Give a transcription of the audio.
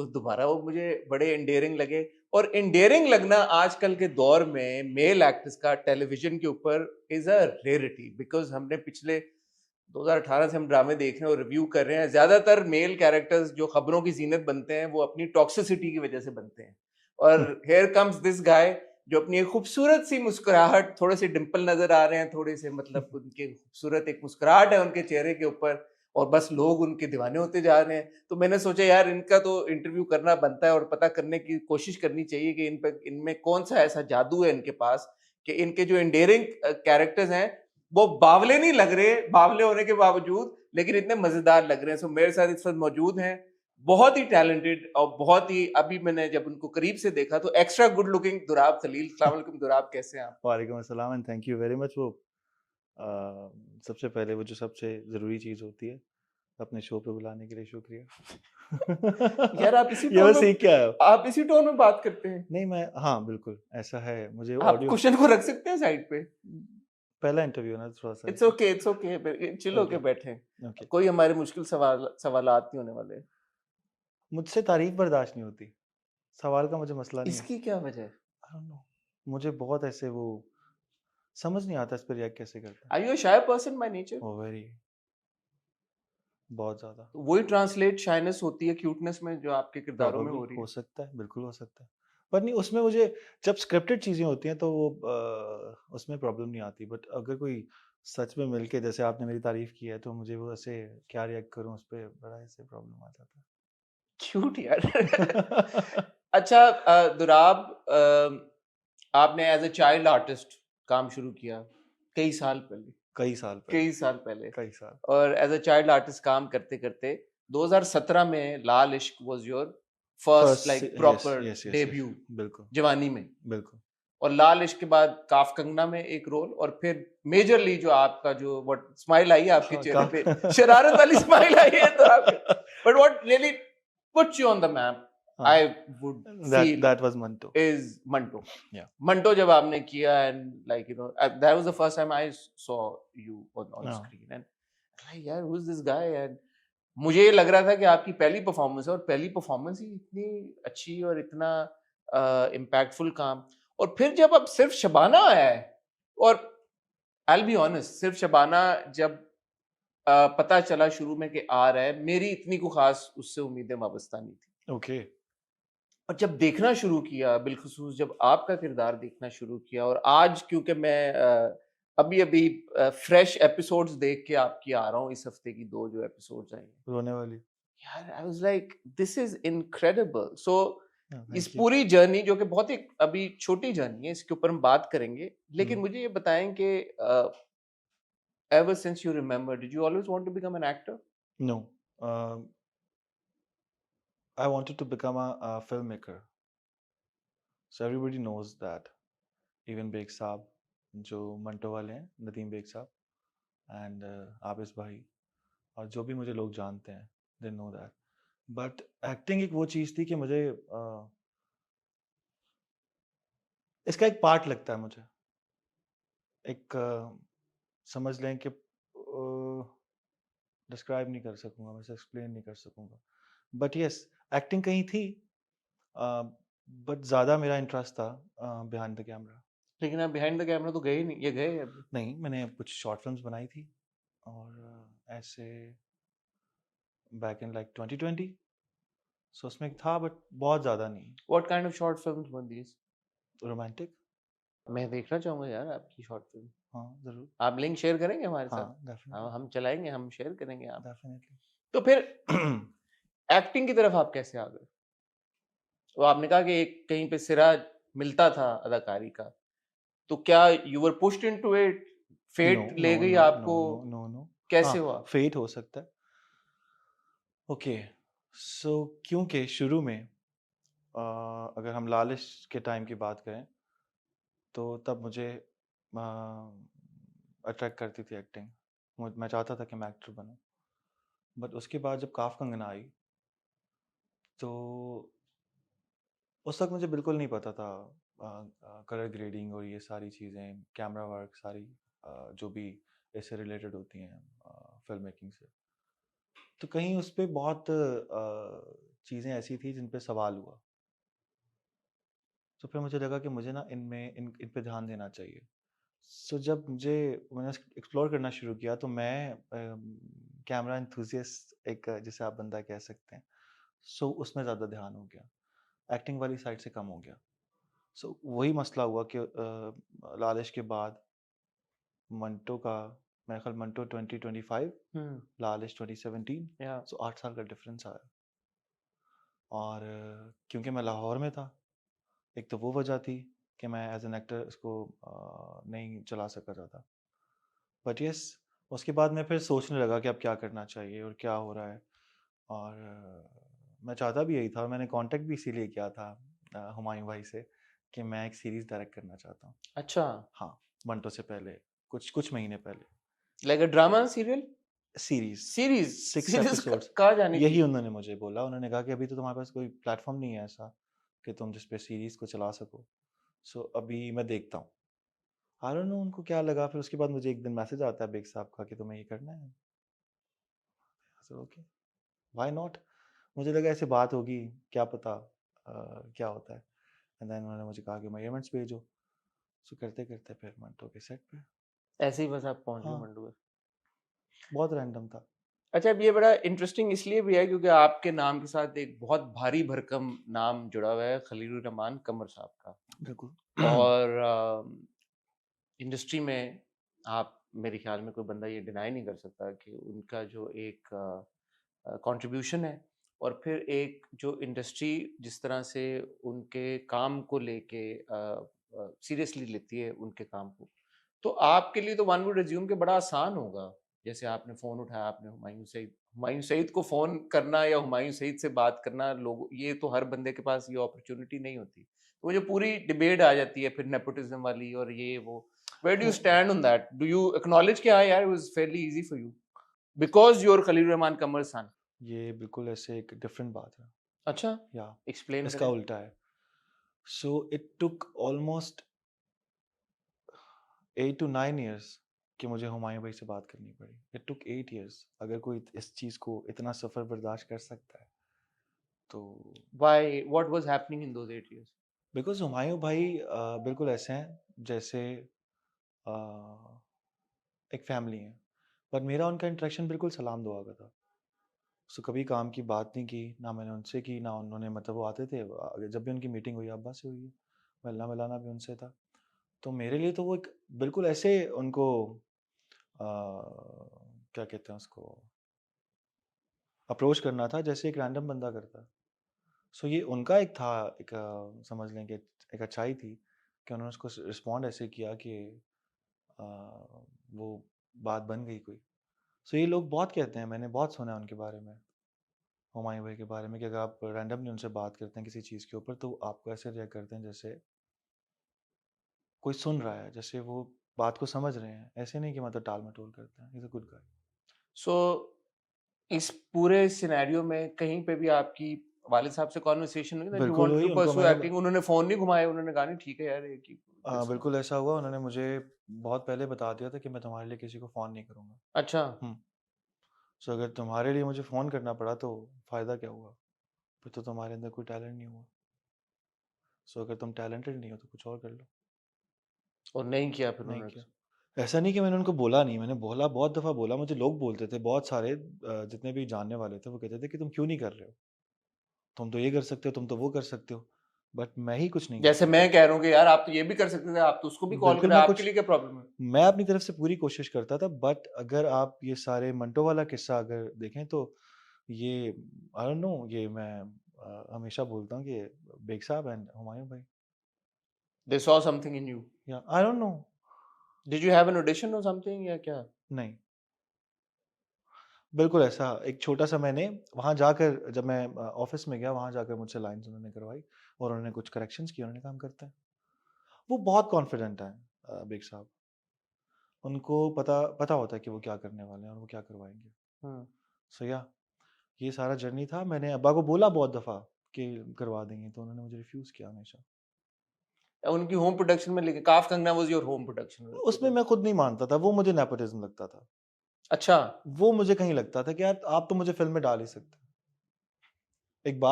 तो दोबारा वो मुझे बड़े एंडेयरिंग लगे। और एंडेयरिंग लगना आजकल के दौर में मेल एक्टर्स का टेलीविजन के ऊपर इज अ रेयरिटी, बिकॉज हमने पिछले 2018 से हम ड्रामे देख रहे हैं और रिव्यू कर रहे हैं। ज्यादातर मेल कैरेक्टर्स जो खबरों की जीनत बनते हैं वो अपनी टॉक्सिसिटी की वजह से बनते हैं। और हेयर कम्स दिस गाय जो अपनी एक खूबसूरत सी मुस्कुराहट, थोड़े से डिंपल नजर आ रहे हैं, थोड़े से मतलब उनके खूबसूरत एक मुस्कुराहट है उनके चेहरे के ऊपर, और बस लोग उनके दीवाने होते जा रहे हैं। तो मैंने सोचा यार इनका तो इंटरव्यू करना बनता है और पता करने की कोशिश करनी चाहिए कि इनमें कौन सा ऐसा जादू है इनके पास कि इनके जो एंडेयरिंग कैरेक्टर्स हैं वो बावले नहीं लग रहे, बावले होने के बावजूद, लेकिन इतने मजेदार लग रहे हैं। सो मेरे साथ इस वक्त मौजूद हैं बहुत ही टैलेंटेड और बहुत ही, अभी मैंने जब उनको करीब से देखा तो extra good looking Dorab Khalil. अस्सलाम वालेकुम दुराब, कैसे हैं आप? वालेकुम अस्सलाम and thank you very much. वो सबसे पहले वो जो सबसे ज़रूरी चीज़ होती है, अपने शो पे बुलाने के लिए शुक्रिया। यार आप इसी ये टोन बस में, सीख के आया हूँ। आप इसी टोन में बात करते हैं? नहीं मैं हाँ, बिल्कुल ऐसा है। मुझे आप ऑडियो क्वेश्चन को रख सकते हैं साइड पे। पहला इंटरव्यू है ना, थोड़ा-सा इट्स ऐसे। Okay, it's okay, chill okay, होके बैठे। ओके। कोई हमारे मुश्किल सवालात नहीं होने वाले। मुझसे तारीफ़ बर्दाश्त नहीं होती। सवाल का मुझे मसला नहीं है। इसकी क्या वजह है? I don't know. मुझे बहुत ऐसे वो समझ नहीं आता इस पे रिएक्ट कैसे करते हैं। Are you a shy person by nature? Oh very, बहुत ज़्यादा। तो वही ट्रांसलेट शाइनेस होती है क्यूटनेस में जो आपके किरदारों में प्रोबेबली हो रही हो है। सकता है, बिल्कुल हो सकता है। पर नहीं, उसमें मुझे जब स्क्रिप्टेड चीज़ें होती हैं तो वो उसमें प्रॉब्लम नहीं आती। बट अगर कोई सच में मिल के, जैसे आपने मेरी तारीफ़ की है, तो मुझे वो ऐसे क्या रिएक्ट करूँ उस पे, बड़ा ऐसे प्रॉब्लम आ जाता क्यूट यार। है। अच्छा, दुराब, आपने एज अ चाइल्ड आर्टिस्ट काम शुरू किया कई साल पहले, कई साल पहले, कई साल पहले। कई साल। और एज अ चाइल्ड आर्टिस्ट काम करते करते 2017 में लाल इश्क was your first first like yes, proper yes, yes, yes. Debut बिल्कुल, जवानी में। बिल्कुल। और लाल इश्क के बाद काफ कंगना में एक रोल, और फिर मेजरली जो आपका जो व्हाट स्माइल आई है आपके हाँ, चेहरे पे, शरारत वाली स्माइल आई है तो आपके, but what really puts you on the map हाँ, I would that feel that was Manto. Is Manto. या मंटो जब आपने किया and like you know that was the first time I saw you on हाँ, स्क्रीन एंड लाइक यार who is this guy. And मुझे ये लग रहा था कि आपकी पहली परफॉर्मेंस है और पहली परफॉर्मेंस ही इतनी अच्छी और इतना इम्पैक्टफुल काम। और फिर जब अब सिर्फ शबाना आया है, और आई विल बी ऑनेस्ट, सिर्फ शबाना जब पता चला शुरू में कि आ रहा है, मेरी इतनी को खास उससे उम्मीदें वाबस्ता नहीं थी। ओके। और जब देखना शुरू किया, बिलखुसूस जब आपका किरदार देखना शुरू किया, और आज क्योंकि मैं अभी अभी फ्रेश एपिसोड्स देख के आपकी आ रहा हूँ, इस हफ्ते की दो जो एपिसोड्स आई हैं, रोने वाली। यार I was like this is incredible. So हाँ, इस थैंक यू। पूरी जर्नी जो कि बहुत ही अभी छोटी जर्नी है, इसके ऊपर हम बात करेंगे, लेकिन हुँ, मुझे ये बताएं कि ever since you remember did you always want to become an actor? No. Uh, I wanted to become a filmmaker. So everybody knows that. Even Baig sahab, जो मंटो वाले हैं, नदीम बेग साहब एंड आबिस भाई, और जो भी मुझे लोग जानते हैं, they know that. But acting एक वो चीज़ थी कि मुझे इसका एक पार्ट लगता है मुझे। एक समझ लें कि डिस्क्राइब नहीं कर सकूँगा, मैं इसे एक्सप्लेन नहीं कर सकूँगा। बट येस, एक्टिंग कहीं थी, बट ज़्यादा मेरा इंटरेस्ट था बिहाइंड द कैमरा। लेकिन आप बिहाइंड द कैमरा तो गए ही नहीं, ये गए अभी? नहीं, मैंने कुछ शॉर्ट फ़िल्म्स बनाई थी और ऐसे बैक इन लाइक 2020। सो उसमें था बट बहुत ज़्यादा नहीं। What kind of short films were these? Romantic. मैं देखना चाहूंगा यार आपकी शॉर्ट फिल्म। हाँ, ज़रूर। आप लिंक शेयर करेंगे हमारे साथ? हाँ, हाँ, डेफ़िनिटली, हम चलाएंगे, हम शेयर करेंगे आप। डेफ़िनिटली। तो फिर एक्टिंग की तरफ आप कैसे आ गए? तो आपने कहा कि एक कहीं पे सिरा मिलता था अदाकारी का, तो क्या you were pushed into it, no, fate no, ले गई नो, नो, आपको, नो, नो, नो। हाँ, कैसे हुआ? फेट हो सकता है। ओके, सो क्योंकि शुरू में अगर हम लालिश के टाइम की बात करें, तो तब मुझे अट्रैक्ट करती थी एक्टिंग। मैं चाहता था कि मैं एक्टर बनूं। बट उसके बाद जब काफ कंगना आई, तो उस वक्त मुझे बिल्कुल नहीं पता था कलर ग्रेडिंग और ये सारी चीज़ें, कैमरा वर्क सारी, जो भी इससे रिलेटेड होती हैं फिल्म मेकिंग से। तो कहीं उस पे बहुत चीज़ें ऐसी थी जिन पे सवाल हुआ। तो फिर मुझे लगा कि मुझे ना इन पे ध्यान देना चाहिए। सो जब मैंने एक्सप्लोर करना शुरू किया तो मैं कैमरा एंथुसियास्ट एक जिसे आप बंदा कह सकते हैं, सो उसमें ज़्यादा ध्यान हो गया, एक्टिंग वाली साइड से कम हो गया। सो वही मसला हुआ कि लालिश के बाद मंटो का, मेरा ख्याल मंटो 2025, लालिश 2017, या सो 8 साल का डिफरेंस आया। और क्योंकि मैं लाहौर में था, एक तो वो वजह थी कि मैं एज एन एक्टर इसको नहीं चला सका ज़्यादा। बट यस, उसके बाद मैं फिर सोचने लगा कि अब क्या करना चाहिए और क्या हो रहा है। और मैं चाहता भी यही था, और मैंने कांटेक्ट भी इसीलिए किया था हुमायूं भाई से कि मैं एक सीरीज़ डायरेक्ट करना चाहता हूँ। अच्छा, हाँ, मंटो से पहले, कुछ कुछ महीने पहले। Like a drama serial, series, series 6 series episodes. कहाँ जानी थी? यही उन्होंने मुझे बोला, उन्होंने कहा कि अभी तो तुम्हारे पास कोई प्लेटफॉर्म नहीं है ऐसा कि तुम जिस पे सीरीज़ को चला सको। सो अभी मैं देखता हूँ। आई डोंट नो उनको क्या लगा, फिर उसके बाद मुझे एक दिन मैसेज आता है बेग साहब का कि तुम्हें ये करना है। So okay, why not. मुझे लगा ऐसे बात होगी, क्या पता क्या होता है। एंड देन उन्होंने मुझे कहा कि मेजरमेंट्स भेजो। सो करते करते फिर मंटो के सेट पे। ऐसे ही बस आप पहुंच गए हाँ, मंडूर। बहुत रैंडम था। अच्छा, अब ये बड़ा इंटरेस्टिंग इसलिए भी है क्योंकि आपके नाम के साथ एक बहुत भारी भरकम नाम जुड़ा हुआ है, खलीलुर रहमान कमर साहब का। बिल्कुल। और इंडस्ट्री में आप, मेरे ख्याल में कोई बंदा ये डिनाई नहीं कर सकता कि उनका जो एक कंट्रीब्यूशन है, और फिर एक जो इंडस्ट्री जिस तरह से उनके काम को लेके सीरियसली लेती है उनके काम को, तो आपके लिए तो वन वुड अज्यूम कि बड़ा आसान होगा। जैसे आपने फ़ोन उठाया, आपने हुमायूं सईद को फ़ोन करना या हुमायूं सईद से बात करना, लोग, ये तो हर बंदे के पास ये अपॉर्चुनिटी नहीं होती। तो वो जो पूरी डिबेट आ जाती है फिर नेपोटिज्म वाली और ये वो, where do you stand on that? Do you acknowledge कि हाँ यार, it was fairly easy for you because you're Khalil Rahman कमर सन? ये बिल्कुल ऐसे एक डिफरेंट बात है। अच्छा, या एक्सप्लेन इसका करें। उल्टा है। So it took almost 8 to 9 years कि मुझे हुमायूं भाई से बात करनी पड़ी। It took 8 years। अगर कोई इस चीज़ को इतना सफ़र बर्दाश्त कर सकता है तो Why? What was happening in those 8 years? Because Humayun भाई बिल्कुल ऐसे हैं जैसे अ, एक फैमिली है। पर मेरा उनका इंटरेक्शन बिल्कुल सलाम दुआ का था। सो कभी काम की बात नहीं की, ना मैंने उनसे की, ना उन्होंने, मतलब वो आते थे, जब भी उनकी मीटिंग हुई अब्बा से हुई है, मिलना मिलाना भी उनसे था। तो मेरे लिए तो वो एक बिल्कुल ऐसे उनको क्या कहते हैं उसको, अप्रोच करना था जैसे एक रैंडम बंदा करता है। सो ये उनका एक था, एक समझ लें कि एक अच्छाई थी कि उन्होंने उसको रिस्पॉन्ड ऐसे किया कि अ, वो बात बन गई कोई। सो ये लोग बहुत कहते हैं, मैंने बहुत सुना है उनके बारे में, हुमायूं भाई के बारे में, कि अगर आप रैंडमली उनसे बात करते हैं किसी चीज़ के ऊपर तो आपको ऐसे रिएक्ट करते हैं जैसे कोई सुन रहा है, जैसे वो बात को समझ रहे हैं, ऐसे नहीं कि मतलब टाल मटोल करते हैं। Is a good guy. So इस पूरे सिनेरियो में कहीं पे भी आपकी वालिद साहब से कॉन्वर्सेशन हुई that you बिल्कुल wanted हुई, to उनको pursue मैंने acting? उन्होंने फोन नहीं घुमाया, उन्होंने कहा नहीं ठीक है यार, ये की बिल्कुल ऐसा हुआ। उन्होंने मुझे बहुत पहले बता दिया था कि मैं तुम्हारे लिए किसी को फ़ोन नहीं करूँगा। अच्छा, सो अगर तुम्हारे लिए मुझे फ़ोन करना पड़ा तो फ़ायदा क्या हुआ? फिर तो तुम्हारे अंदर कोई टैलेंट नहीं हुआ। सो अगर तुम टैलेंटेड नहीं हो तो कुछ और कर लो। और नहीं किया फिर नहीं उन्होंने? किया। ऐसा नहीं कि मैंने उनको बोला नहीं, मैंने बोला, बहुत दफ़ा बोला। मुझे लोग बोलते थे, बहुत सारे जितने भी जानने वाले थे वो कहते थे कि तुम क्यों नहीं कर रहे हो? तुम तो ये कर सकते हो, तुम तो वो कर सकते हो। बट मैं ही कुछ नहीं कर जैसे सकता। मैं कह रहा हूँ कि यार आप तो ये भी कर सकते थे, आप तो उसको भी कॉल बिल्कुल करें, मैं आपके कुछ लिए क्या प्रॉब्लम है? मैं अपनी तरफ से पूरी कोशिश करता था। बट अगर आप ये सारे मंटो वाला किस्सा अगर देखें तो ये आई डोंट नो, ये मैं हमेशा बोलता हूँ कि बेग साहब एंड हुमायूं भाई, They saw something in you. या I don't know. Did you have an audition or something या क्या? नहीं, बिल्कुल ऐसा एक छोटा सा मैंने वहाँ जाकर, जब मैं ऑफिस में गया वहाँ जाकर मुझसे लाइंस उन्होंने करवाई और उन्होंने कुछ करेक्शंस किए। उन्होंने काम करते हैं, वो बहुत कॉन्फिडेंट है बेग साहब। उनको पता पता होता है कि वो क्या करने वाले हैं और वो क्या करवाएंगे। हम्म। सो या ये सारा जर्नी था। मैंने अब्बा को बोला बहुत दफ़ा कि करवा देंगे, तो उन्होंने मुझे रिफ्यूज़ किया हमेशा। उनकी होम प्रोडक्शन में लेके काफ कंगना वाज योर होम उसमें प्रोडक्शन? मैं खुद नहीं मानता था, वो मुझे नेपोटिज्म लगता था। अच्छा। वो मुझे कहीं लगता था कि यार आप तो मुझे फ़िल्म में डाल ही सकते हैं। एक बात